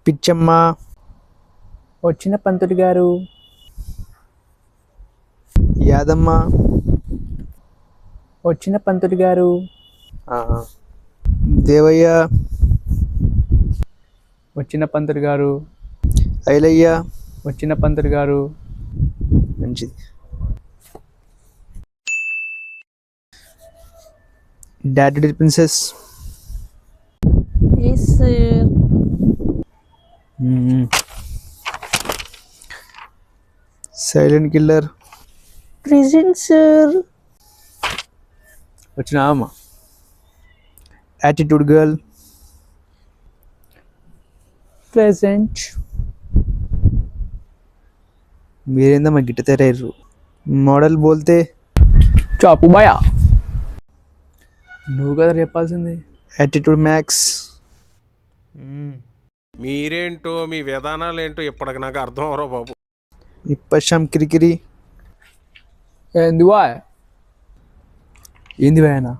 పిచ్చమ్మ. వచ్చిన పంతులు గారు. యాదమ్మ. వచ్చిన పంతులు గారు. దేవయ్య. వచ్చిన పంతులు గారు. ఐలయ్య. వచ్చిన పంతులు గారు. మంచిది. Daddy princess. Yes, sir. Silent killer. Present, sir. వచ్చిన అమ్మ. Attitude girl. ప్రెసెంట్. మీరేందమ్మా గిట్ట తెరారు. మోడల్ బోల్తే. చాపు బాయా. నువ్వు కదా చెప్పాల్సింది. Attitude max. మీరేంటో మీ విధానాలు ఏంటో ఇప్పటికి నాకు అర్థం అవరో బాబు. ఇప్పషం కిరికిరి. ఏంది బాయ్? ఏంది బాయనా?